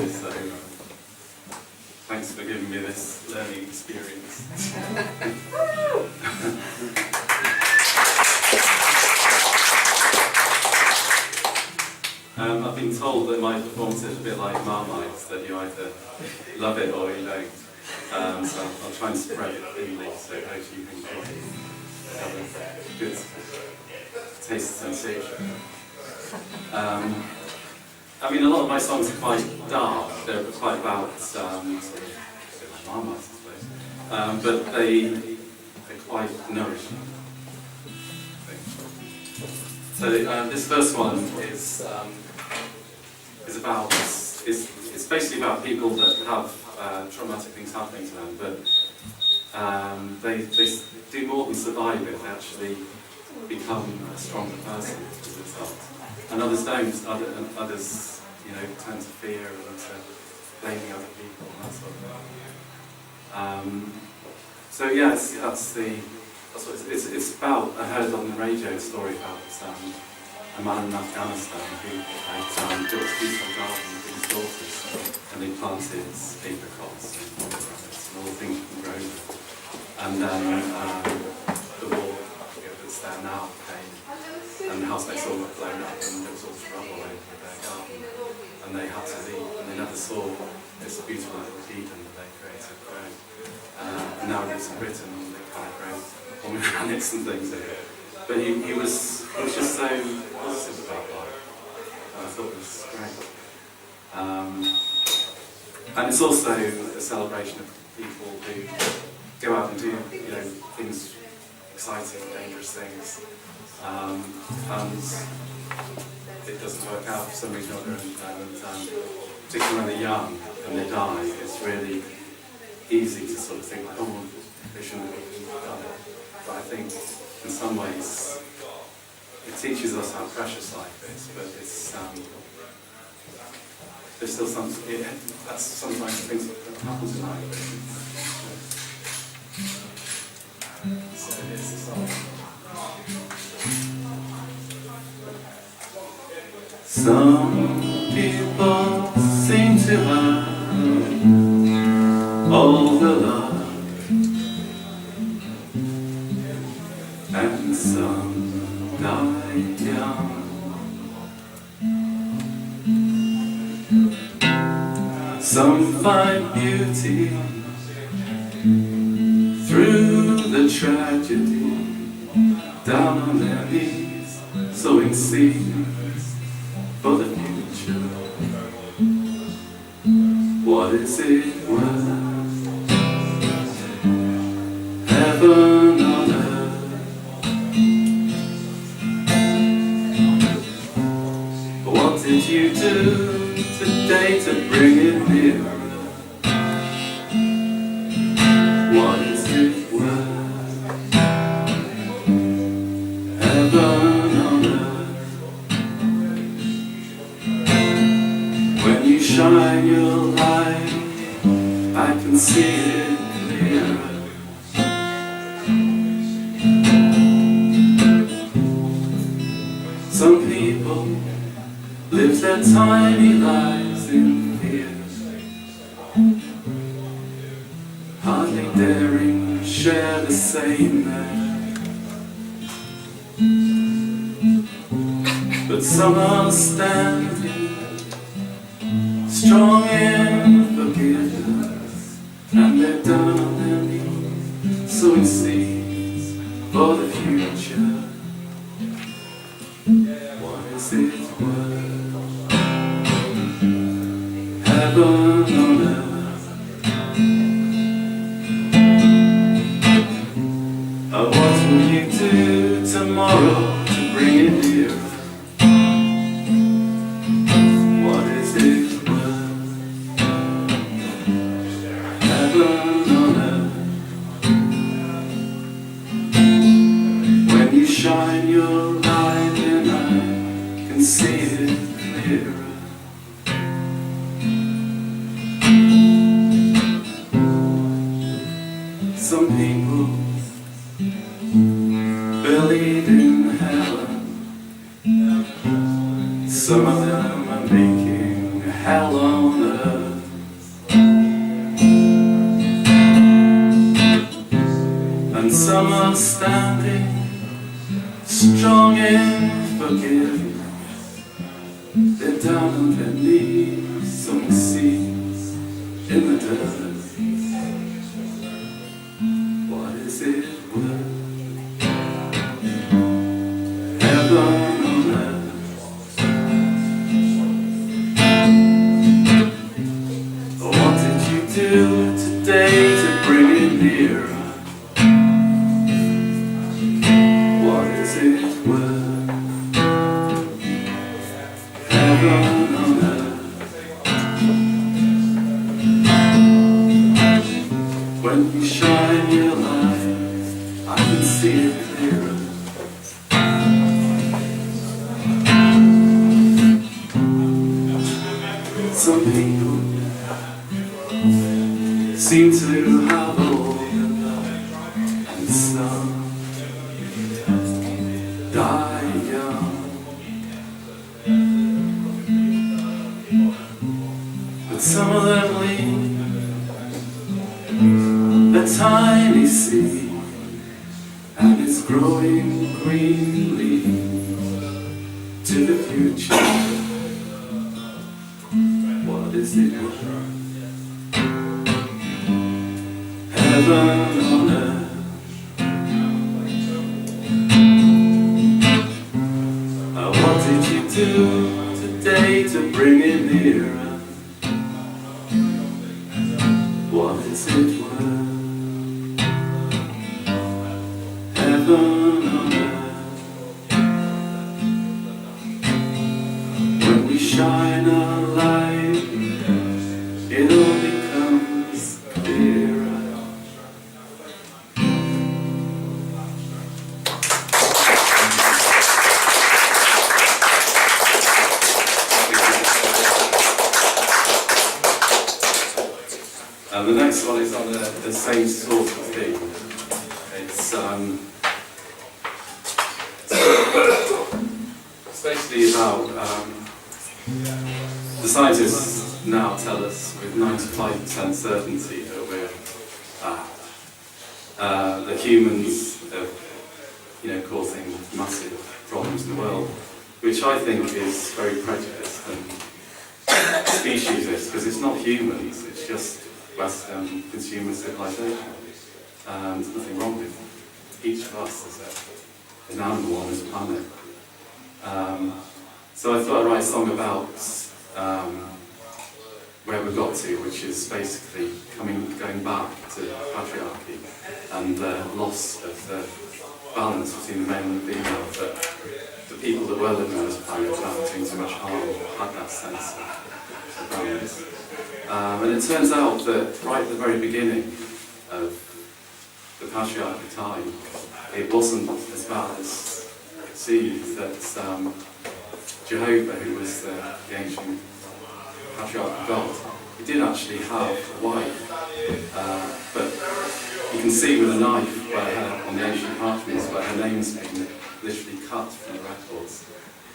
So thanks for giving me this learning experience. I've been told that my performance is a bit like Marmite, that you either love it or you don't. So I'll try and spread it thinly so hopefully you can have a good taste sensation. I mean, a lot of my songs are quite dark. They're quite about sort of like Marmite, I suppose. But they're quite nourishing. So this first one is about it's basically about people that have traumatic things happening to them, but they do more than survive it. They actually become a stronger person as a result. And others don't. Others, you know, turn to fear and to blaming other people and that sort of thing. So yes, that's what it's about. I heard on the radio a story about a man in Afghanistan who had built a beautiful garden with his daughters, and they planted apricots and pomegranates and all the things you can grow there. And then the war that's there now came, and the house next door got blown up, and there was all this rubble over their garden, and they had to leave, and they never saw this beautiful little Eden that they created growing. And now he lives in Britain, and they kind of grow pomegranates and things there. But he was just so positive about life, and I thought it was great. And it's also a celebration of people who go out and do, you know, things, exciting, dangerous things, and it doesn't work out for some reason or other, and particularly when they're young and they die, it's really easy to sort of think, like, oh, they shouldn't have done it. But I think in some ways it teaches us how precious life is, but it's there's still something, that's sometimes things that happens in life. So here's the song. Some people seem to have all the love, and some die young. Some find beauty through the tragedy, down on their knees, sowing seeds for the future. What is it worth? Heaven on earth. What did you do today to bring it nearer? What is it worth? Heaven on earth. When you shine your light, I can see it clearer. Some people live their tiny lives in fear, hardly daring share the same air. But some are standing strong in forgiveness, and they're down on their knees, sowing seeds for the future. What is it worth? Heaven on earth. Oh, what will you do tomorrow to bring it nearer? What is it worth? Heaven on earth. When you shine your light and I can see it clearer. Some people believe in heaven. Some of them are making hell on earth. Some are standing strong in forgiveness. They're down on their knees, sowing seeds in the dirt. What is it worth? Heaven on earth. What did you do today to bring it nearer? What is it worth? Heaven on earth. When you shine your light, I can see it clearer. Some people seem to have all the love, and some die young. But some of them leave a tiny seed, and it's growing greenly to the future. What is it worth? Heaven on earth. What did you do today to bring it nearer? What is it worth? Heaven on earth. When we shine our light, it all becomes clearer. The next one is on the same sort of theme. It's basically about the scientists now tell us with 95% certainty that the humans are causing massive problems in the world, which I think is very prejudiced and speciesist, because it's not humans, it's just Western consumer civilization. There's nothing wrong with each of us as an animal on this planet. So I thought I'd write a song about where we got to, which is basically going back to patriarchy and the loss of the balance between the male and the female, that the people that were living on this planet without doing too much harm had that sense of balance. And it turns out that right at the very beginning of the patriarchal time, it wasn't as bad as it seems. That Jehovah, who was the ancient patriarchal god, he did actually have a wife, but you can see with a knife on the ancient parchments where her name's been literally cut from the records,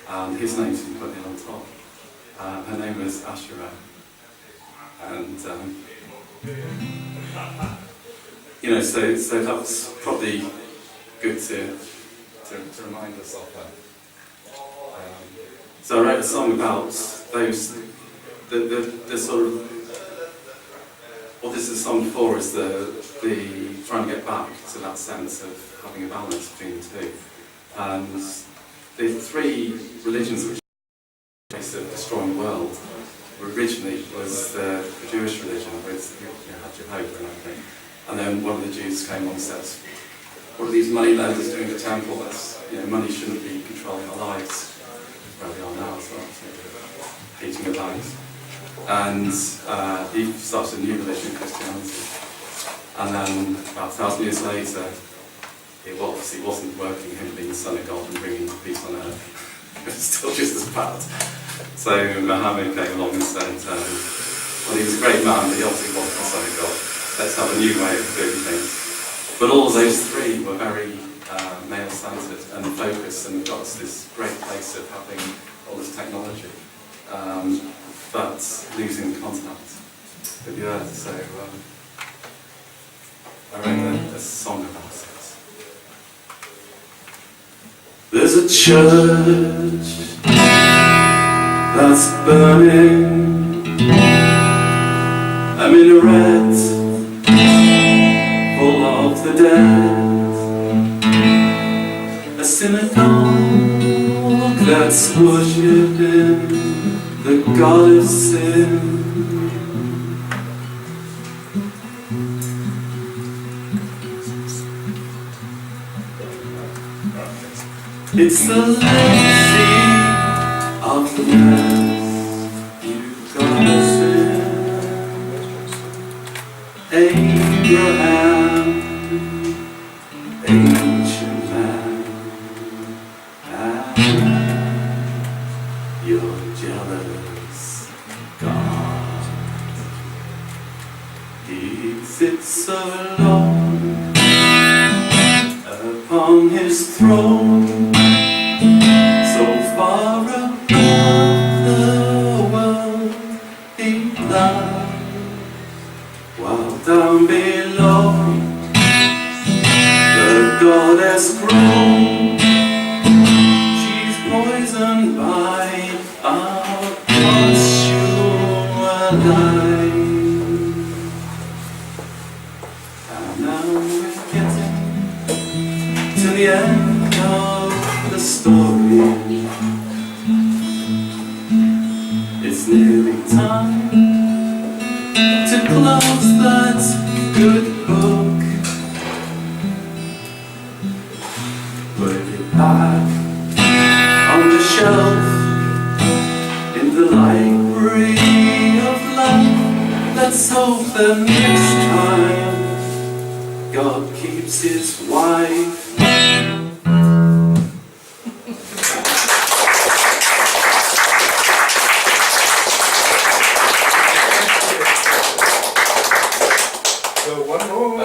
and his name's been put in on top. Her name was Asherah. And so that's probably good to remind us of that. So I wrote a song about those, the sort of, what this is a song for is the trying to get back to that sense of having a balance between the two. And the three religions which are of destroying the world originally was the Jewish religion, with had Jehovah and everything. And then one of the Jews came along and said, "What are these money lenders doing in the temple? Money shouldn't be controlling our lives." Where we are now as well, hating of lives. And he started a new religion, Christianity. And then about 1,000 years later, it obviously wasn't working, him being the Son of God and bringing peace on earth. It was still just as bad. So Muhammad came along and said, well, he was a great man, but he obviously wasn't the Son of God. Let's have a new way of doing things. But all of those three were very male-centered and focused, and got to this great place of having all this technology, but losing contact with the earth. So I wrote a song about it. There's a church that's burning, a minaret full of the dead, a synagogue that's worshipping the god of sin. It's the legacy of the mess you've gotta send. Abraham, ancient man, and your jealous God. He sits so alone upon his throne, so far above the world he lies, while down below the goddess grown. She's poisoned by our consumer life. And now we're getting to the end of the story. It's nearly time to close that good book. Put it back on the shelf in the library of life. Let's hope that next time God keeps his wife.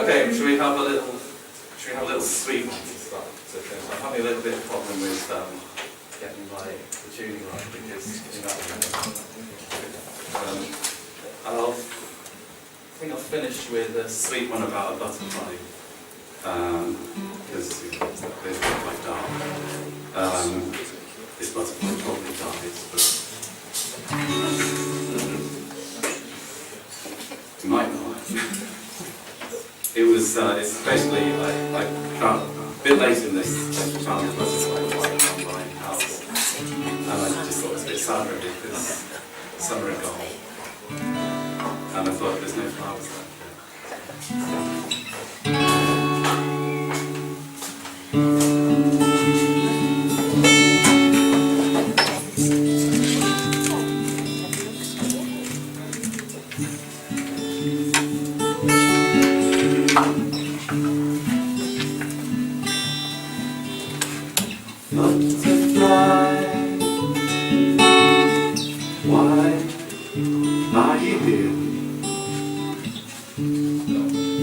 Okay, should we have a little sweet one to start? I'm having a little bit of problem with getting the tuning right because I think I'll finish with a sweet one about a butterfly because it's quite dark. This butterfly probably dies, but it might not. It's basically I found a bit late in this, I found the butterfly while I'm buying a house, and I just thought it was a bit sad really because summer had gone, and I thought there's no flowers left. Butterfly, why are you here?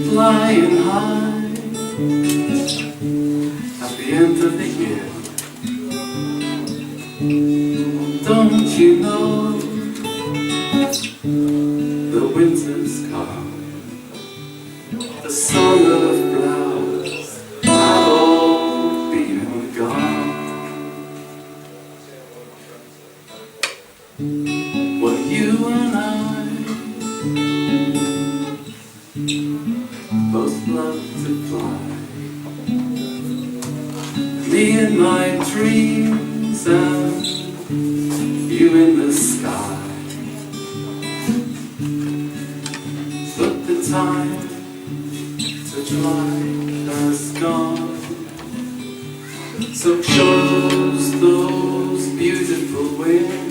Flying high at the end of the year. Don't you know the winter's come? The song of flowers have all been and gone. Well, you and I both love to fly. Me in my dreams and you in the sky. But the time to fly has gone. So close those beautiful wings.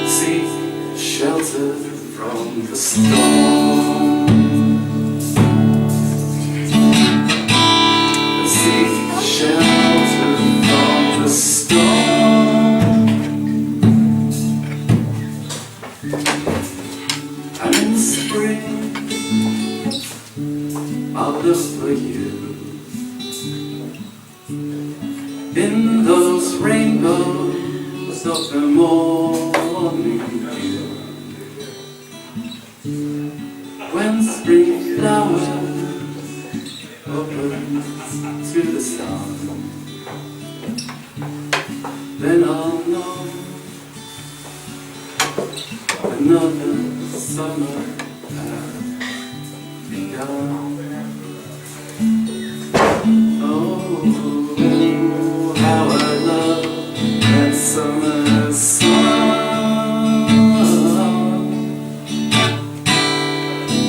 Seek shelter from the storm. Seek shelter from the storm. And in spring I'll look for you in those rainbows of the morning dew. When spring flowers open to the sun, then I'll know another summer has begun. Oh, how I love that summer sun,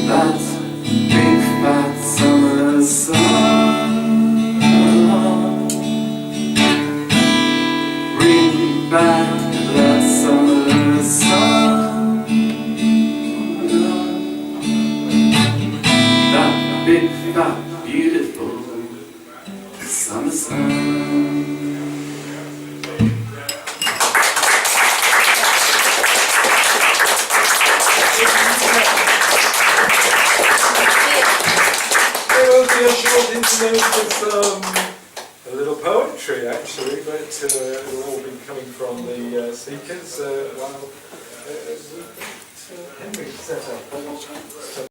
that big fat summer sun. Bring back that summer sun, that big fat beautiful summer sun. Well, the short interlude with a little poetry actually, but it'll all be coming from the speakers while Henry set up.